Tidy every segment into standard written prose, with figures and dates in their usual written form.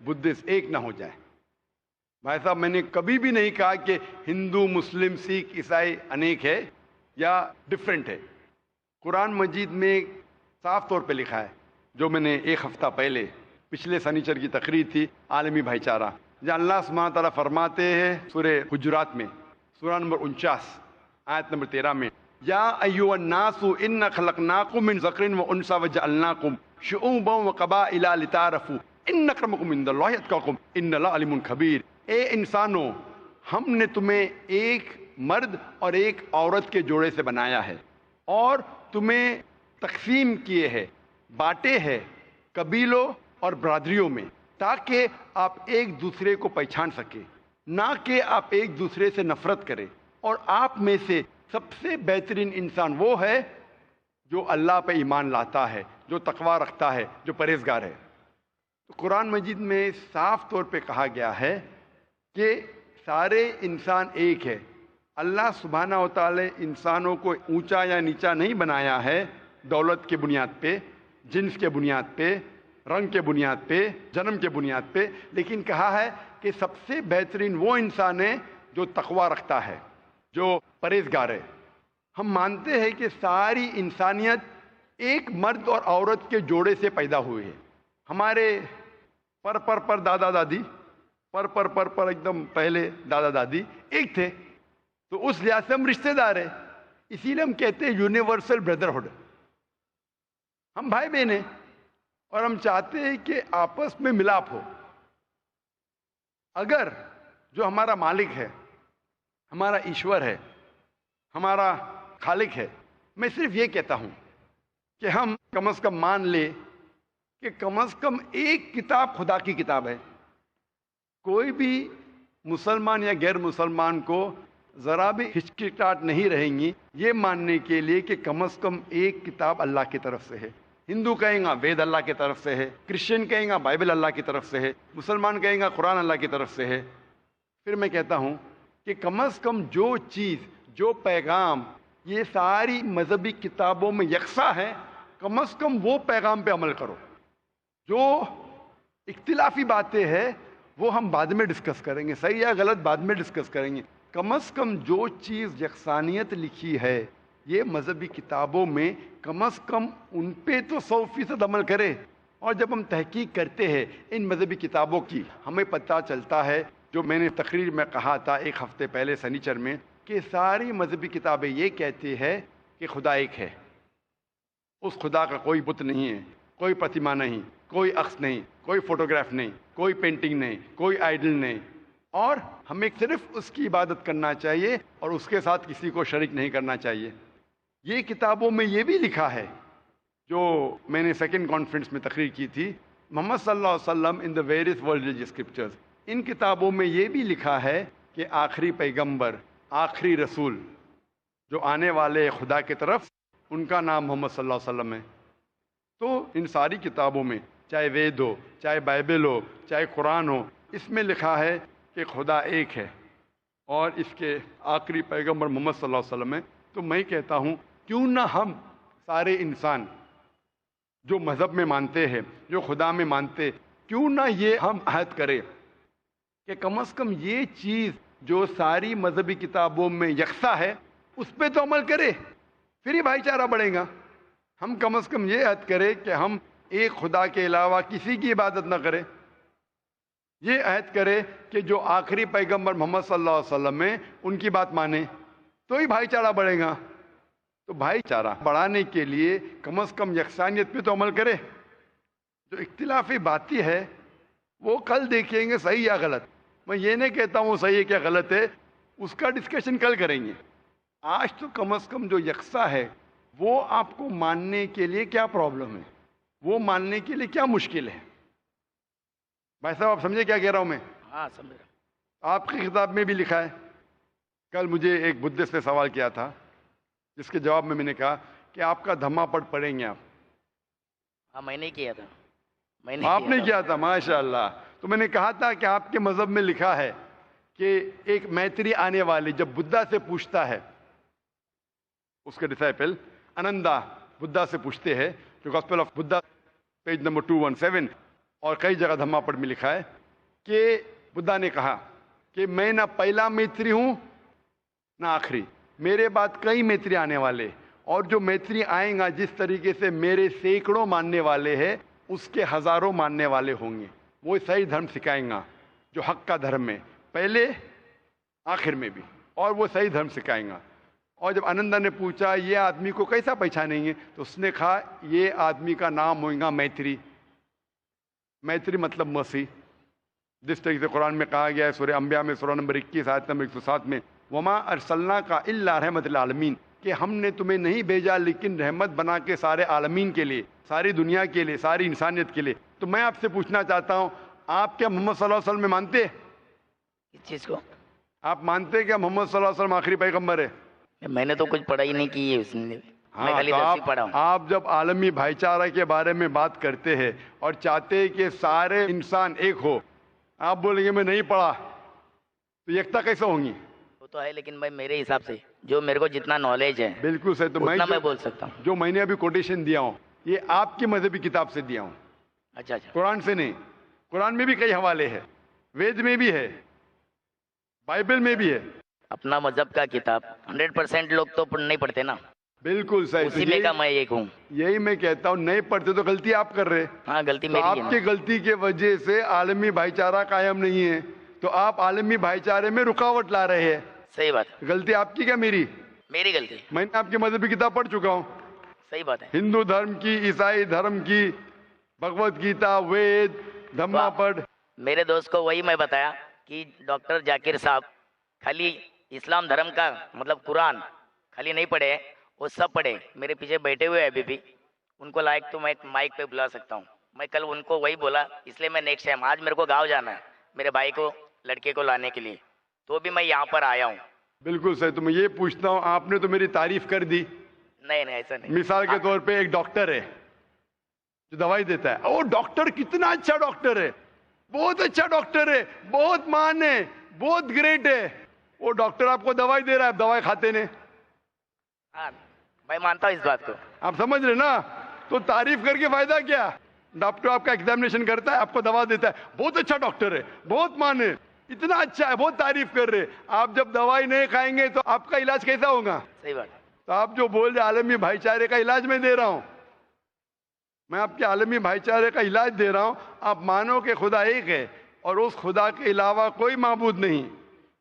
Buddhist ایک نہ ہو جائیں. بھائی صاحب میں نے کبھی بھی نہیں کہا کہ ہندو مسلم سکھ عیسائی انیک ہے یا ڈفرینٹ ہے. قرآن مجید میں صاف طور پہ لکھا ہے، جو میں نے ایک ہفتہ پہلے پچھلے سنیچر کی تقریر تھی عالمی بھائی چارہ، جہاں اللہ سبحانہ تعالیٰ فرماتے ہیں سورہ حجرات میں سورہ نمبر 49 آیت نمبر 13 میں، یا ایھا الناس انا خلقناکم من ذکر و انثی وجعلناکم شعوبا وقبائل لتعارفوا ان اکرمکم عند اللہ اتقاکم ان اللہ علیم خبیر. اے انسانوں، ہم نے تمہیں ایک مرد اور ایک عورت کے جوڑے سے بنایا ہے اور تمہیں تقسیم کیے ہیں، بانٹے ہیں قبیلوں اور برادریوں میں، تاکہ آپ ایک دوسرے کو پہچان سکیں، نہ کہ آپ ایک دوسرے سے نفرت کریں. اور آپ میں سے سب سے بہترین انسان وہ ہے جو اللہ پہ ایمان لاتا ہے، جو تقوی رکھتا ہے، جو پرہیزگار ہے. تو قرآن مجید میں صاف طور پہ کہا گیا ہے کہ سارے انسان ایک ہے. اللہ سبحانہ و تعالی انسانوں کو اونچا یا نیچا نہیں بنایا ہے دولت کے بنیاد پہ، جنس کے بنیاد پہ، رنگ کے بنیاد پہ، جنم کے بنیاد پہ، لیکن کہا ہے کہ سب سے بہترین وہ انسان ہے جو تقوی رکھتا ہے، جو پرہیزگار ہے. ہم مانتے ہیں کہ ساری انسانیت ایک مرد اور عورت کے جوڑے سے پیدا ہوئی ہے. ہمارے پر دادا دادی پر ایک دم پہلے دادا دادی ایک تھے، تو اس لحاظ سے ہم رشتہ دار ہیں. اسی لیے ہم کہتے ہیں یونیورسل بردرہڈ. ہم بھائی بہن ہیں اور ہم چاہتے ہیں کہ آپس میں ملاپ ہو. اگر جو ہمارا مالک ہے، ہمارا ایشور ہے، ہمارا خالق ہے، میں صرف یہ کہتا ہوں کہ ہم کم از کم مان لیں کہ کم از کم ایک کتاب خدا کی کتاب ہے. کوئی بھی مسلمان یا غیر مسلمان کو ذرا بھی ہچکچاہٹ نہیں رہیں گی یہ ماننے کے لیے کہ کم از کم ایک کتاب اللہ کی طرف سے ہے. ہندو کہیں گا وید اللہ کی طرف سے ہے، کرسچن کہیں گا بائبل اللہ کی طرف سے ہے، مسلمان کہیں گا قرآن اللہ کی طرف سے ہے. پھر میں کہتا ہوں کہ کم از کم جو چیز، جو پیغام یہ ساری مذہبی کتابوں میں یکساں ہے، کم از کم وہ پیغام پہ عمل کرو. جو اختلافی باتیں ہیں وہ ہم بعد میں ڈسکس کریں گے، صحیح یا غلط بعد میں ڈسکس کریں گے. کم از کم جو چیز یکسانیت لکھی ہے یہ مذہبی کتابوں میں، کم از کم ان پہ تو 100% عمل کرے. اور جب ہم تحقیق کرتے ہیں ان مذہبی کتابوں کی، ہمیں پتہ چلتا ہے، جو میں نے تقریر میں کہا تھا ایک ہفتے پہلے سنیچر میں، کہ ساری مذہبی کتابیں یہ کہتی ہے کہ خدا ایک ہے. اس خدا کا کوئی بت نہیں ہے، کوئی پرتیما نہیں، کوئی عکس نہیں، کوئی فوٹوگراف نہیں، کوئی پینٹنگ نہیں، کوئی آئیڈل نہیں. اور ہمیں صرف اس کی عبادت کرنا چاہیے اور اس کے ساتھ کسی کو شریک نہیں کرنا چاہیے. یہ کتابوں میں یہ بھی لکھا ہے، جو میں نے سیکنڈ کانفرنس میں تقریر کی تھی، محمد صلی اللہ علیہ وسلم in the various world religious scriptures. ان کتابوں میں یہ بھی لکھا ہے کہ آخری پیغمبر، آخری رسول جو آنے والے خدا کی طرف، ان کا نام محمد صلی اللہ علیہ وسلم ہے. تو ان ساری کتابوں میں، چاہے وید ہو، چاہے بائبل ہو، چاہے قرآن ہو، اس میں لکھا ہے کہ خدا ایک ہے اور اس کے آخری پیغمبر محمد صلی اللہ علیہ وسلم ہے. تو میں کہتا ہوں کیوں نہ ہم سارے انسان جو مذہب میں مانتے ہیں، جو خدا میں مانتے، کیوں نہ یہ ہم عہد کریں کہ کم از کم یہ چیز جو ساری مذہبی کتابوں میں یکساں ہے اس پہ تو عمل کرے، پھر ہی بھائی چارہ بڑھے گا. ہم کم از کم یہ عہد کریں کہ ہم ایک خدا کے علاوہ کسی کی عبادت نہ کریں. یہ عہد کرے کہ جو آخری پیغمبر محمد صلی اللہ علیہ وسلم ہیں ان کی بات مانے، تو ہی بھائی چارہ بڑھے گا. تو بھائی چارہ بڑھانے کے لیے کم از کم یکسانیت پہ تو عمل کرے. جو اختلافی باتیں ہے وہ کل دیکھیں گے صحیح یا غلط. میں یہ نہیں کہتا ہوں صحیح ہے کیا غلط ہے، اس کا ڈسکشن کل کریں گے. آج تو کم از کم جو یکساں ہے وہ آپ کو ماننے کے لیے کیا پرابلم ہے، وہ ماننے کے لیے کیا مشکل ہے. بھائی صاحب آپ سمجھے کیا کہہ رہا ہوں میں؟ ہاں سمجھ رہا. آپ کی کتاب میں بھی لکھا ہے. کل مجھے ایک بدھسٹ نے سوال کیا تھا جس کے جواب میں نے کہا کہ آپ کا دھما پڑھ پڑھیں گے آپ. ہاں میں نے کیا تھا. آپ نے کیا تھا، ماشاء اللہ. تو میں نے کہا تھا کہ آپ کے مذہب میں لکھا ہے کہ ایک میتری آنے والی جب بدھا سے پوچھتا ہے، اس کے ڈسائپل انندا بدھا سے پوچھتے ہیں، جو gospel of Buddha page number 217، اور کئی جگہ دھما پڑ میں لکھا ہے کہ بدھا نے کہا کہ میں نہ پہلا میتری ہوں نہ آخری، میرے بعد کئی میتری آنے والے، اور جو میتری آئیں گا جس طریقے سے میرے سینکڑوں ماننے والے ہیں اس کے ہزاروں ماننے والے ہوں گے، وہ صحیح دھرم سکھائیں گا جو حق کا دھرم ہے، پہلے آخر میں بھی، اور وہ صحیح دھرم سکھائیں گا۔ اور جب آنندا نے پوچھا یہ آدمی کو کیسا پہچانیں گے، تو اس نے کہا یہ آدمی کا نام ہوگا میتری۔ میتری مطلب مسیح، جس طریقے سے قرآن میں کہا گیا ہے سورہ انبیاء میں سورہ نمبر 21 آیت نمبر 107 میں، وما ارسلنا کا الا رحمت للعالمین، کہ ہم نے تمہیں نہیں بھیجا لیکن رحمت بنا کے سارے عالمین کے لیے، ساری دنیا کے لیے، ساری انسانیت کے لیے۔ تو میں آپ سے پوچھنا چاہتا ہوں، آپ کیا محمد صلی اللہ علیہ وسلم میں مانتے؟ اس چیز کو آپ مانتے کہ محمد صلی اللہ علیہ وسلم آخری پیغمبر ہے؟ میں نے تو کچھ پڑھائی نہیں کی ہے اس میں، میں ہاں، خالی تو دسویں پڑھا ہوں۔ آپ جب عالمی بھائی چارہ کے بارے میں بات کرتے ہیں اور چاہتے ہیں کہ سارے انسان ایک ہو، آپ بولیں گے میں نہیں پڑھا، تو یکتا کیسے ہوں گی؟ وہ تو ہے، لیکن میں میرے حساب سے جو میرے کو جتنا نالج ہے بالکل صحیح۔ تو اتنا میں جو بول سکتا ہوں۔ جو میں نے ابھی کوٹیشن دیا ہوں یہ آپ کی مذہبی کتاب سے دیا ہوں، اچھا اچھا، قرآن سے نہیں۔ قرآن میں بھی کئی حوالے ہیں، وید میں بھی ہے، بائبل میں بھی ہے۔ اپنا مذہب کا کتاب 100% لوگ تو نہیں پڑھتے نا، بالکل صحیح۔ اسی میں کا میں ایک ہوں۔ یہی میں کہتا ہوں، نہیں پڑھتے تو غلطی آپ کر رہے، ہاں غلطی تو میری آپ ہے نا۔ کی غلطی کی وجہ سے عالمی بھائی چارہ قائم نہیں ہے، تو آپ عالمی بھائی چارے میں رکاوٹ لا رہے ہیں۔ صحیح بات، غلطی آپ کی کیا میری؟ میری غلطی، میں نے آپ کی مذہبی کتاب پڑھ چکا ہوں، صحیح بات ہے۔ ہندو دھرم کی، عیسائی دھرم کی، بھگوت گیتا، وید، دھما پڑھ۔ میرے دوست کو وہی میں بتایا کہ ڈاکٹر ذاکر صاحب خالی اسلام دھرم کا مطلب قرآن خالی نہیں پڑھے، وہ سب پڑھے، میرے پیچھے بیٹھے ہوئے ابھی بھی، ان کو لائق تو میں مائک پہ بلا سکتا ہوں۔ میں کل ان کو وہی بولا، اس لیے میں نیکسٹ ٹائم، آج میرے کو گاؤں جانا ہے میرے بھائی کو لڑکے کو لانے کے لیے، تو بھی میں یہاں پر آیا ہوں۔ بالکل صحیح۔ تو میں یہ پوچھتا ہوں، آپ نے تو میری تعریف کر دی، نہیں نہیں ایسا نہیں۔ مثال کے طور پہ ایک ڈاکٹر ہے جو دوائی دیتا ہے، وہ ڈاکٹر کتنا اچھا ڈاکٹر ہے، بہت اچھا ڈاکٹر ہے، بہت مان ہے، بہت گریٹ ہے، وہ ڈاکٹر آپ کو دوائی دے رہا ہے، آپ دوائی کھاتے نہیں، ہاں میں مانتا ہوں اس بات کو۔ آپ سمجھ رہے نا؟ تو تعریف کر کے فائدہ کیا؟ ڈاکٹر آپ کا ایگزامینیشن کرتا ہے، آپ کو دوا دیتا ہے، بہت اچھا ڈاکٹر ہے، بہت مان ہے، اتنا اچھا ہے، بہت تعریف کر رہے، آپ جب دوائی نہیں کھائیں گے تو آپ کا علاج کیسا ہوگا؟ صحیح بات، تو آپ جو بول رہے عالمی بھائی چارے کا علاج میں دے رہا ہوں، میں آپ کے عالمی بھائی چارے کا علاج دے رہا ہوں، آپ مانو کہ خدا ایک ہے اور اس خدا کے علاوہ کوئی معبود نہیں،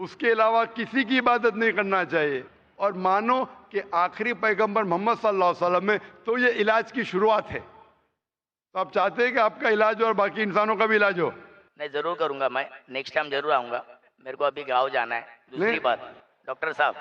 اس کے علاوہ کسی کی عبادت نہیں کرنا چاہیے، اور مانو کہ آخری پیغمبر محمد صلی اللہ علیہ وسلم میں تو یہ علاج کی شروعات ہے، تو آپ چاہتے ہیں کہ آپ کا علاج ہو اور باقی انسانوں کا بھی علاج ہو؟ نہیں ضرور کروں گا، میں نیکسٹ ٹائم ضرور آؤں گا، میرے کو ابھی گاؤں جانا ہے۔ دوسری نہیں۔ بات ڈاکٹر صاحب،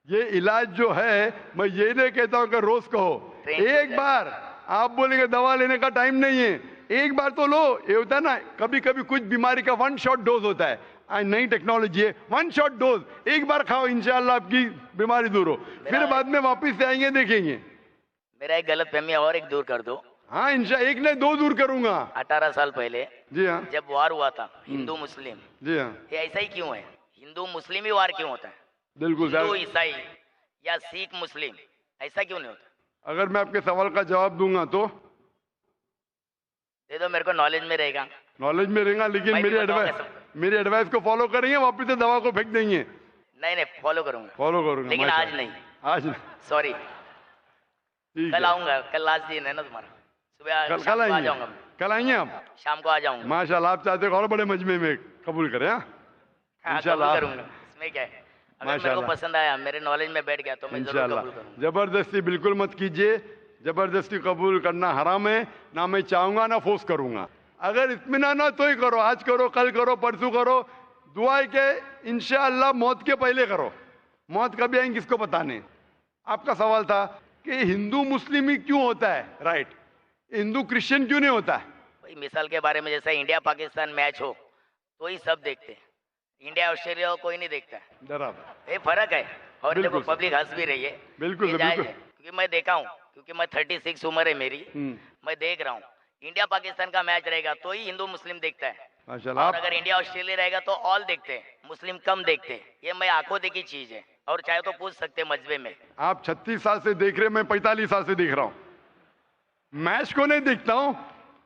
یہ علاج جو ہے میں یہ نہیں کہتا ہوں کہ روز کہو، ایک بار آپ بولیں گے دوا لینے کا ٹائم نہیں ہے، ایک بار تو لو۔ یہ ہوتا ہے نا کبھی کبھی کچھ بیماری کا 1 شاٹ ڈوز ہوتا ہے، نئی ٹیکنالوجی ہے، 1 شاٹ ڈوز، ایک بار کھاؤ انشاءاللہ آپ کی بیماری دور ہو، پھر بعد میں واپس سے آئیں گے دیکھیں گے۔ میرا ایک غلط فہمی اور ایک دور کر دو۔ ہاں ایک نہیں 2 دور کروں گا۔ 18 سال پہلے جی ہاں، جب وار ہوا تھا ہندو مسلم، جی ہاں، یہ ایسا ہی کیوں ہے؟ ہندو مسلم ہی وار کیوں ہوتا ہے؟ بالکل ہندو سر۔ عیسائی یا سکھ مسلم ایسا کیوں نہیں ہوتا؟ اگر میں آپ کے سوال کا جواب دوں گا تو دے دو، میرے کو نالج میں رہے گا۔ نالج میں رہیں گا، لیکن میں بھی بتاؤں گا میری ایڈوائس کو فالو کریں گے، واپس سے دوا کو پھینک دیں گے؟ نہیں نہیں فالو کروں گا، فالو کروں گا، لیکن ماشاء آج اللہ۔ نہیں، آج نہیں، سوری، ٹھیک کل ہے، آؤں گا، کل لاسٹ دن ہے نا تمہارا، صبح کل شام کو آ آئیں جاؤں گے، گا، کل آئیں گے آپ؟ شام کو آ جاؤں گا۔ ماشاء اللہ، آپ چاہتے ہیں اور بڑے مجمع میں قبول کریں؟ ہاں ہاں انشاءاللہ، قبول کروں گا، اس میں کیا ہے؟ اگر میرے کو ماشاءاللہ، پسند آیا، میرے نالج میں بیٹھ گیا تو میں ضرور انشاءاللہ۔ قبول کروں گا۔ زبردستی بالکل مت کیجیے، زبردستی قبول کرنا حرام ہے، نہ میں چاہوں گا نہ فورس کروں گا۔ اگر اطمینان ہو تو ہی کرو، آج کرو، کل کرو، پرسوں کرو، دعا ہے کہ انشاءاللہ موت کے پہلے کرو، موت کبھی آئیں کس کو پتہ نہیں۔ آپ کا سوال تھا کہ ہندو مسلم ہی کیوں ہوتا ہے، رائٹ، ہندو کرسچن کیوں نہیں ہوتا ہے؟ وہی مثال کے بارے میں، جیسا انڈیا پاکستان میچ ہو تو ہی سب دیکھتے ہیں، انڈیا آسٹریلیا ہو کوئی نہیں دیکھتا ہے، برابر، یہ فرق ہے، اور بالکل دیکھو پبلک ہنس بھی رہی ہے، بالکل یہ جائز بالکل، ہے، کیونکہ میں دیکھا ہوں، کیونکہ میں 36 عمر ہے میری، میں دیکھ رہا ہوں، انڈیا پاکستان کا میچ رہے گا تو ہی ہندو مسلم دیکھتا ہے، ماشاءاللہ۔ اور آپ اگر انڈیا آسٹریلیا رہے گا تو آل دیکھتے ہیں، مسلم کم دیکھتے ہیں، یہ میں آنکھوں دیکھی چیز ہے، اور چاہے تو پوچھ سکتے ہیں مجمع میں۔ آپ 36 سال سے دیکھ رہے، میں 45 سال سے دیکھ رہا ہوں، میچ کو نہیں دیکھتا ہوں،